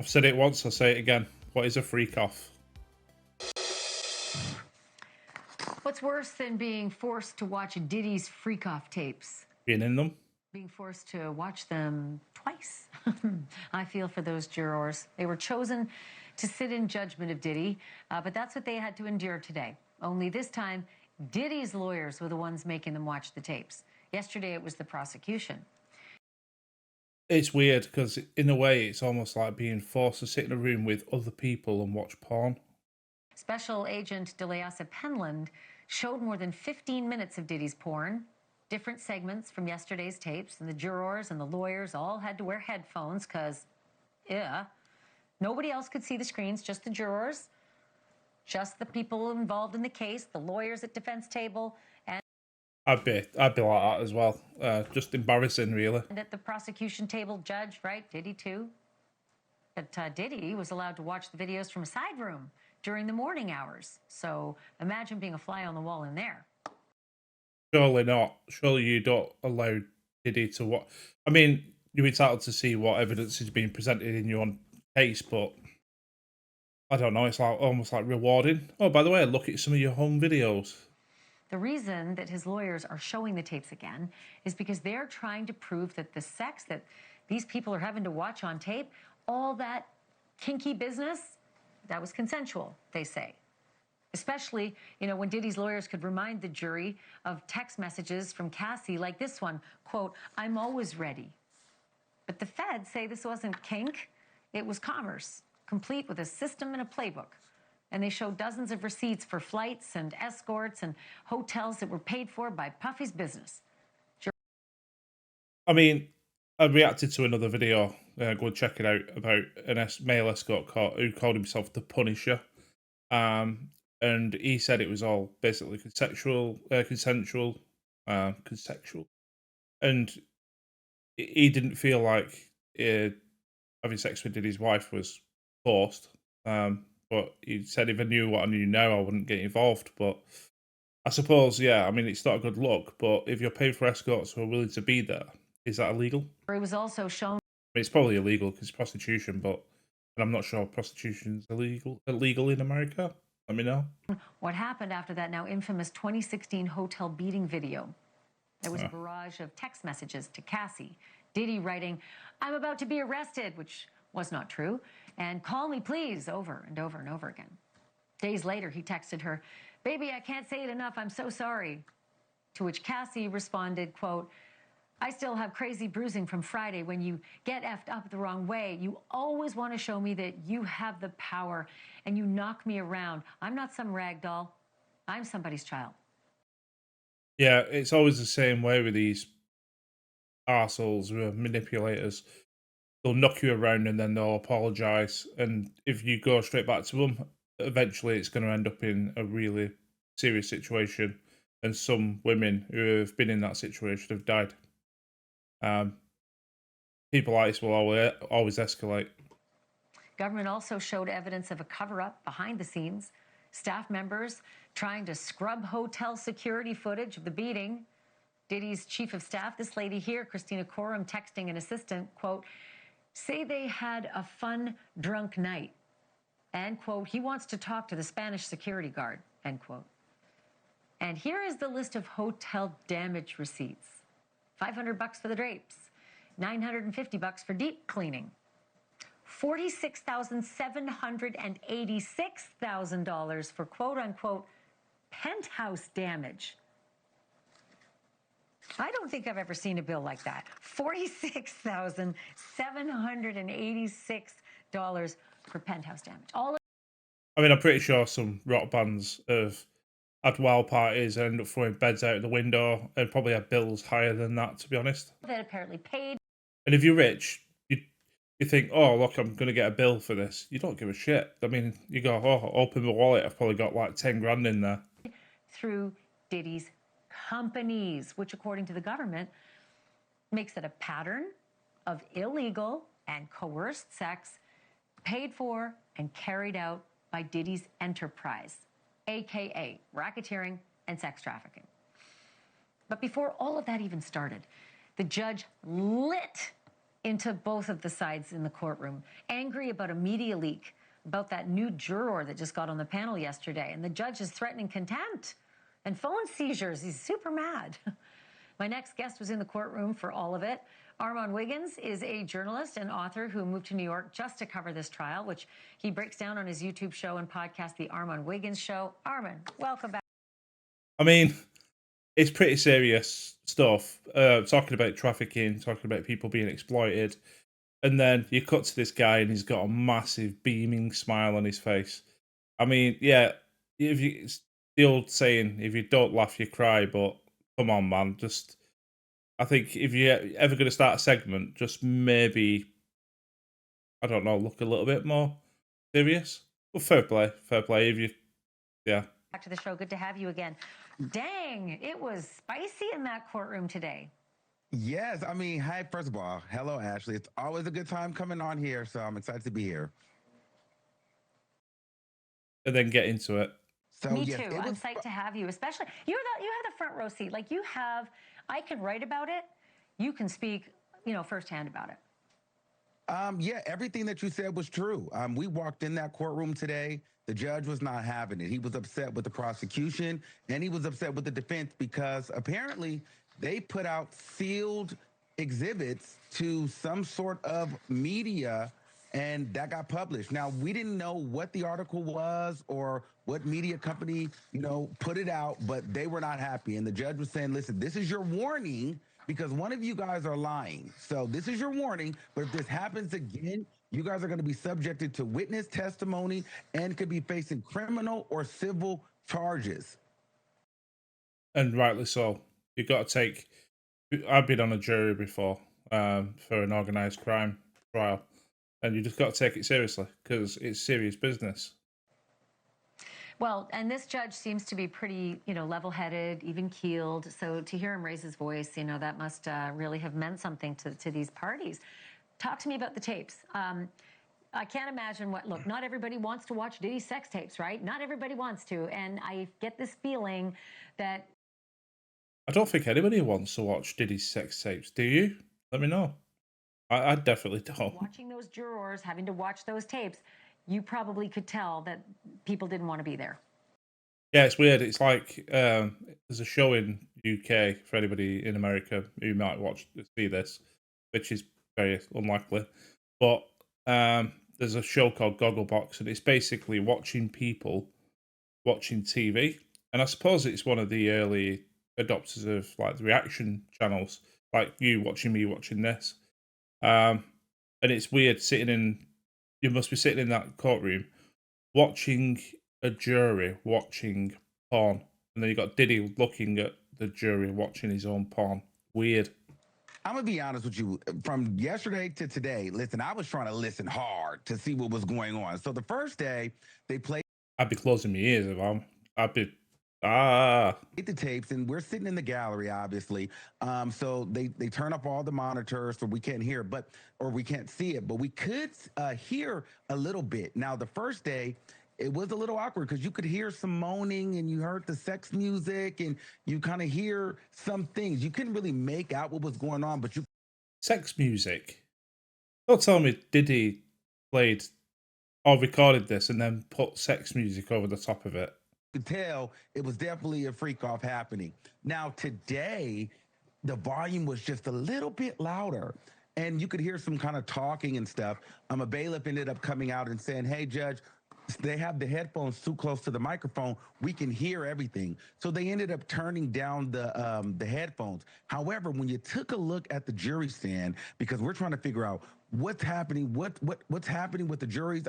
I've said it once, I'll say it again. What is a freak-off? What's worse than being forced to watch Diddy's Freakoff tapes? Being in them? Being forced to watch them twice. I feel for those jurors. They were chosen to sit in judgment of Diddy, but that's what they had to endure today. Only this time, Diddy's lawyers were the ones making them watch the tapes. Yesterday, it was the prosecution. It's weird because in a way it's almost like being forced to sit in a room with other people and watch porn. Special Agent DeLeasa Penland showed more than 15 minutes of Diddy's porn, different segments from yesterday's tapes, and the jurors and the lawyers all had to wear headphones because, yeah, nobody else could see the screens, just the jurors, just the people involved in the case, the lawyers at defense table, and I'd be like that as well. Just embarrassing, really. and at the prosecution table, judge, right, Diddy too. But Diddy was allowed to watch the videos from a side room during the morning hours. So imagine being a fly on the wall in there. Surely not. Surely you don't allow Diddy to watch. I mean, you're entitled to see what evidence is being presented in your own case, but I don't know. It's like almost like rewarding. Oh, by the way, look at some of your home videos. The reason that his lawyers are showing the tapes again is because they're trying to prove that the sex that these people are having to watch on tape, all that kinky business, that was consensual, they say. Especially, when Diddy's lawyers could remind the jury of text messages from Cassie like this one, quote, "I'm always ready." But the feds say this wasn't kink, it was commerce, complete with a system and a playbook. And they show dozens of receipts for flights and escorts and hotels that were paid for by Puffy's business. I mean, I reacted to another video. Go and check it out about an male escort who called himself the Punisher. And he said it was all basically consensual, and he didn't feel like having sex with Diddy's wife was forced. But he said if I knew what I knew now, I wouldn't get involved. But I suppose, yeah, I mean, it's not a good look. But if you're paid for escorts who are willing to be there, is that illegal? It was also shown. I mean, it's probably illegal because it's prostitution, but I'm not sure prostitution's illegal in America. Let me know. What happened after that now infamous 2016 hotel beating video? There was a barrage of text messages to Cassie. Diddy writing, "I'm about to be arrested," which was not true, and "call me please," over and over and over again. Days later, he texted her, "Baby, I can't say it enough, I'm so sorry." To which Cassie responded, quote, "I still have crazy bruising from Friday. When you get effed up the wrong way, you always want to show me that you have the power and you knock me around. I'm not some rag doll. I'm somebody's child." Yeah, it's always the same way with these arseholes who are manipulators. They'll knock you around and then they'll apologise. And if you go straight back to them, eventually it's going to end up in a really serious situation. And some women who have been in that situation have died. People like this will always escalate. Government also showed evidence of a cover-up behind the scenes. Staff members trying to scrub hotel security footage of the beating. Diddy's chief of staff, this lady here, Christina Courtroom, texting an assistant, quote, "Say they had a fun, drunk night." And, quote, "He wants to talk to the Spanish security guard," end quote. And here is the list of hotel damage receipts. $500 for the drapes, $950 for deep cleaning, $46,786 for quote-unquote penthouse damage. I don't think I've ever seen a bill like that. $46,786 for penthouse damage. I mean, I'm pretty sure some rock bands have had wild parties and end up throwing beds out the window and probably have bills higher than that, to be honest. That apparently paid. And if you're rich, you think, oh, look, I'm going to get a bill for this. You don't give a shit. I mean, you go, oh, open my wallet. I've probably got like 10 grand in there. Through Diddy's companies, which according to the government makes it a pattern of illegal and coerced sex paid for and carried out by Diddy's enterprise, aka racketeering and sex trafficking. But before all of that even started, the judge lit into both of the sides in the courtroom, angry about a media leak about that new juror that just got on the panel yesterday. And the judge is threatening contempt and phone seizures. He's super mad. My next guest was in the courtroom for all of it. Armand Wiggins is a journalist and author who moved to New York just to cover this trial, which he breaks down on his YouTube show and podcast, The Armand Wiggins Show. Armand, welcome back. I mean, it's pretty serious stuff. Talking about trafficking, talking about people being exploited. And then you cut to this guy and he's got a massive beaming smile on his face. I mean, yeah, if you, it's the old saying, if you don't laugh, you cry. But come on, man. Just, I think if you're ever going to start a segment, just maybe, I don't know, look a little bit more serious. Well, fair play, fair play. If you, yeah. Back to the show. Good to have you again. Dang, it was spicy in that courtroom today. Yes, I mean, hi, first of all, hello, Ashley. It's always a good time coming on here, so I'm excited to be here. And then get into it. So Me yes, too. I'm psyched to have you, especially you have the front row seat. Like you have, I can write about it. You can speak, firsthand about it. Yeah, everything that you said was true. We walked in that courtroom today. The judge was not having it. He was upset with the prosecution and he was upset with the defense because apparently they put out sealed exhibits to some sort of media and that got published. Now, we didn't know what the article was or what media company, put it out, but they were not happy. And the judge was saying, listen, this is your warning because one of you guys are lying. So this is your warning, but if this happens again, you guys are going to be subjected to witness testimony and could be facing criminal or civil charges. And rightly so. You've got to take. I've been on a jury before for an organised crime trial, and you just got to take it seriously because it's serious business. Well, and this judge seems to be pretty, level-headed, even-keeled. So to hear him raise his voice, that must really have meant something to these parties. Talk to me about the tapes. I can't imagine look, not everybody wants to watch Diddy's sex tapes, right? Not everybody wants to. And I get this feeling that... I don't think anybody wants to watch Diddy's sex tapes. Do you? Let me know. I definitely don't. Watching those jurors, having to watch those tapes, you probably could tell that people didn't want to be there. Yeah, it's weird. It's like there's a show in UK for anybody in America who might see this, which is very unlikely. But there's a show called Gogglebox, and it's basically watching people watching TV. And I suppose it's one of the early adopters of like the reaction channels, like you watching me watching this. And it's weird you must be sitting in that courtroom watching a jury watching porn. And then you got Diddy looking at the jury watching his own porn. Weird. I'm going to be honest with you. From yesterday to today, listen, I was trying to listen hard to see what was going on. So the first day, they played... I'd be closing my ears if I'd be... the tapes, and we're sitting in the gallery, obviously. So they turn up all the monitors so we can't hear, or we can't see it, but we could hear a little bit. Now, the first day, it was a little awkward because you could hear some moaning and you heard the sex music and you kind of hear some things. You couldn't really make out what was going on, but you... Sex music? Don't tell me Diddy played or recorded this and then put sex music over the top of it. Could tell it was definitely a freak-off happening. Now, today, the volume was just a little bit louder. And you could hear some kind of talking and stuff. A bailiff ended up coming out and saying, hey, Judge, they have the headphones too close to the microphone. We can hear everything. So they ended up turning down the headphones. However, when you took a look at the jury stand, because we're trying to figure out what's happening, what's happening with the jurors,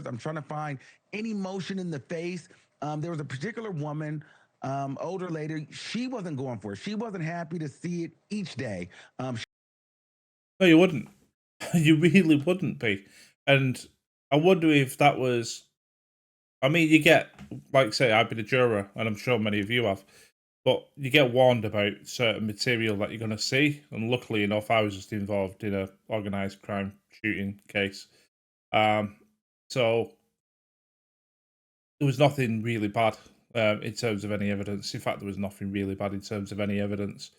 I'm trying to find any motion in the face. There was a particular woman, older lady. She wasn't going for it. She wasn't happy to see it each day. No, you wouldn't. You really wouldn't be. And I wonder if that was... I mean, you get, like say, I've been a juror, and I'm sure many of you have, but you get warned about certain material that you're going to see. And luckily enough, I was just involved in a organised crime shooting case. So there was nothing really bad in terms of any evidence. In fact, there was nothing really bad in terms of any evidence.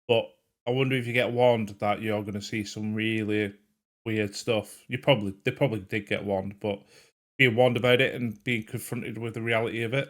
But I wonder if you get warned that you're going to see some really weird stuff. They probably did get warned, but being warned about it and being confronted with the reality of it.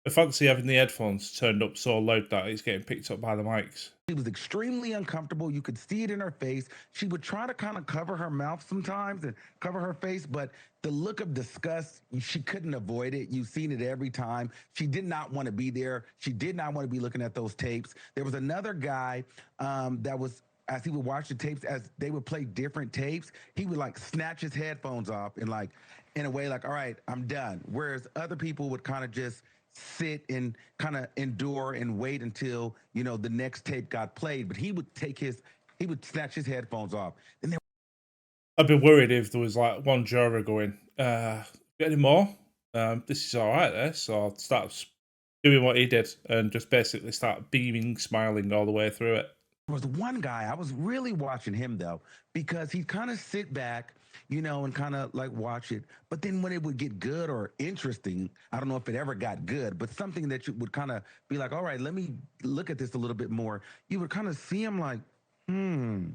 I fancy having the headphones turned up so loud that it's getting picked up by the mics. She was extremely uncomfortable. You could see it in her face. She would try to kind of cover her mouth sometimes and cover her face, but the look of disgust, she couldn't avoid it. You've seen it every time. She did not want to be there. She did not want to be looking at those tapes. There was another guy that was, as he would watch the tapes, as they would play different tapes, he would like snatch his headphones off and like, in a way like, all right, I'm done. Whereas other people would kind of just sit and kind of endure and wait until, you know, the next tape got played. But he would snatch his headphones off. Then there I'd be worried if there was like one juror going, "Got any more? This is all right." This, or start doing what he did and just basically start beaming, smiling all the way through it. was one guy, I was really watching him though, because he'd kind of sit back, you know, and kind of like watch it. But then when it would get good or interesting, I don't know if it ever got good, but something that you would kind of be like, all right, let me look at this a little bit more. You would kind of see him like,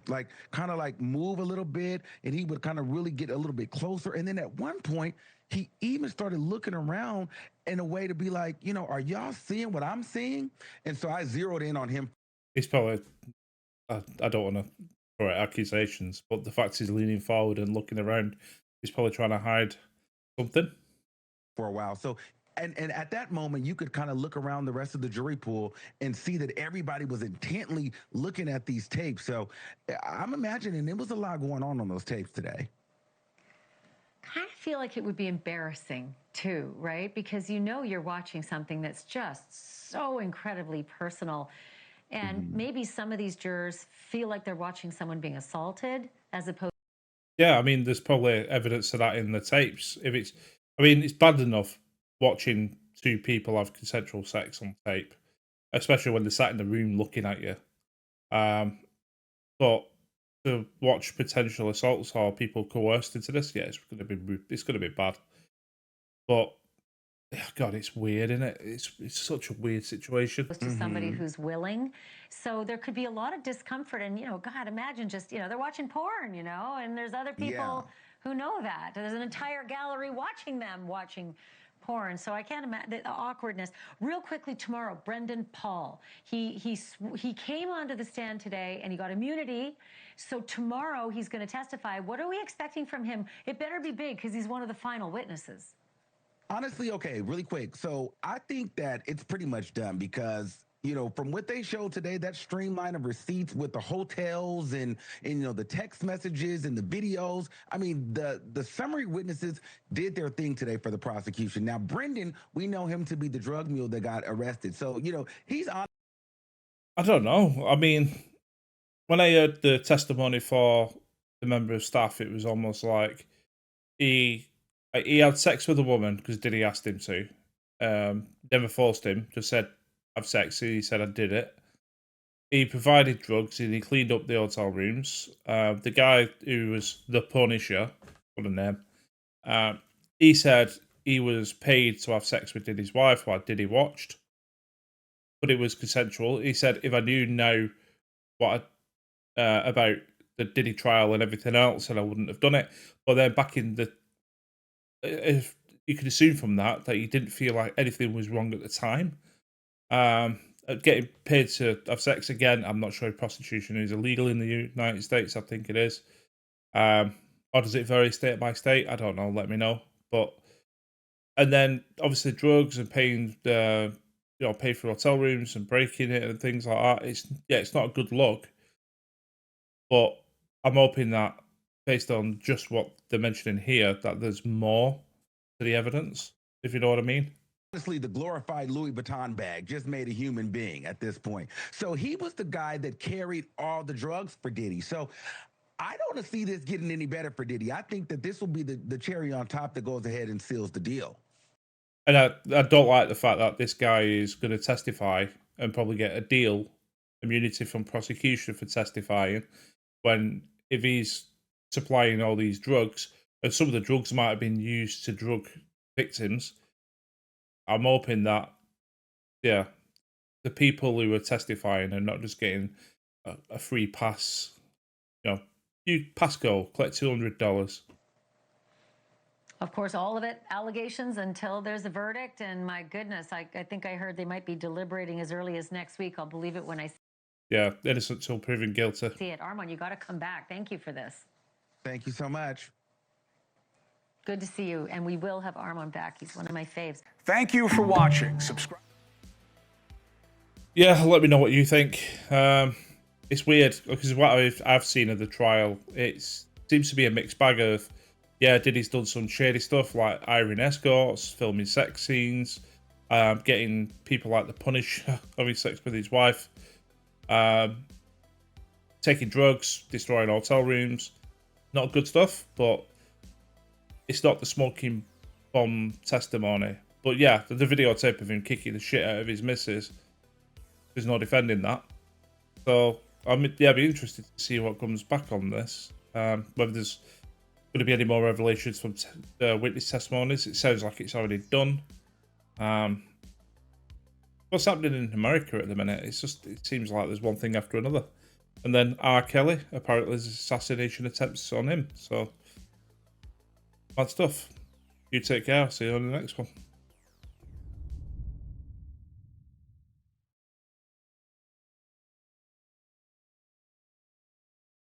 like kind of like move a little bit, and he would kind of really get a little bit closer. And then at one point, he even started looking around in a way to be like, you know, are y'all seeing what I'm seeing? And so I zeroed in on him He's probably, I don't want to throw out accusations, but the fact he's leaning forward and looking around, he's probably trying to hide something. for a while. So and at that moment you could kind of look around the rest of the jury pool and see that everybody was intently looking at these tapes. So I'm imagining there was a lot going on those tapes today. Kind of feel like it would be embarrassing too, right? Because you know you're watching something that's just so incredibly personal. And maybe some of these jurors feel like they're watching someone being assaulted as opposed. Yeah, I mean, there's probably evidence of that in the tapes. If it's, I mean, it's bad enough watching two people have consensual sex on tape, especially when they're sat in the room looking at you. But to watch potential assaults or people coerced into this, yeah, it's gonna be bad. But God, it's weird, isn't it? It's such a weird situation. To somebody who's willing. So there could be a lot of discomfort. And, you know, God, imagine just, you know, they're watching porn, you know, and there's other people who know that. There's an entire gallery watching them watching porn. So I can't imagine the awkwardness. Real quickly tomorrow, Brendan Paul. He came onto the stand today and he got immunity. So tomorrow he's going to testify. What are we expecting from him? It better be big because he's one of the final witnesses. Honestly, okay, really quick. So I think that it's pretty much done because, you know, from what they showed today, that streamline of receipts with the hotels and you know the text messages and the videos. I mean, the summary witnesses did their thing today for the prosecution. Now, Brendan, we know him to be the drug mule that got arrested. So, you know, he's on. I don't know. I mean, when I heard the testimony for the member of staff, it was almost like he had sex with a woman because Diddy asked him to. Never forced him. Just said, "Have sex." He said, "I did it." He provided drugs and he cleaned up the hotel rooms. The guy who was the Punisher, what a name, he said he was paid to have sex with Diddy's wife while Diddy watched, but it was consensual. He said, "If I knew now what about the Diddy trial and everything else, and I wouldn't have done it." But then back in the, if you could assume from that he didn't feel like anything was wrong at the time. Getting paid to have sex again, I'm not sure if prostitution is illegal in the United States. I think it is. Or does it vary state by state? I don't know. Let me know. But and then obviously drugs and paying, pay for hotel rooms and breaking it and things like that. It's not a good look. But I'm hoping that based on just what they're mentioning here, that there's more to the evidence. If you know what I mean. Honestly, the glorified Louis Vuitton bag just made a human being at this point. So he was the guy that carried all the drugs for Diddy. So I don't see this getting any better for Diddy. I think that this will be the cherry on top that goes ahead and seals the deal. And I don't like the fact that this guy is going to testify and probably get a deal, immunity from prosecution for testifying, when if he's supplying all these drugs, and some of the drugs might have been used to drug victims, I'm hoping that yeah, the people who are testifying are not just getting a free pass. You know, you pass go, collect $200. Of course, all of it allegations until there's a verdict. And my goodness, I think I heard they might be deliberating as early as next week. I'll believe it when I Yeah, innocent till proven guilty. see it. Armand, you got to come back. Thank you for this. Thank you so much. Good to see you. And we will have Armand back. He's one of my faves. Thank you for watching. Subscribe. Yeah, let me know what you think. It's weird because what I've seen of the trial, it seems to be a mixed bag of, yeah, Diddy's done some shady stuff like hiring escorts, filming sex scenes, getting people like the Punisher having sex with his wife, taking drugs, destroying hotel rooms. Not good stuff, but it's not the smoking bomb testimony. But yeah, the videotape of him kicking the shit out of his missus, there's no defending that. So I'd be interested to see what comes back on this. Whether there's going to be any more revelations from witness testimonies. It sounds like it's already done. What's happening in America at the minute? It seems like there's one thing after another. And then R. Kelly, apparently there's assassination attempts on him. So bad stuff. You take care. See you on the next one.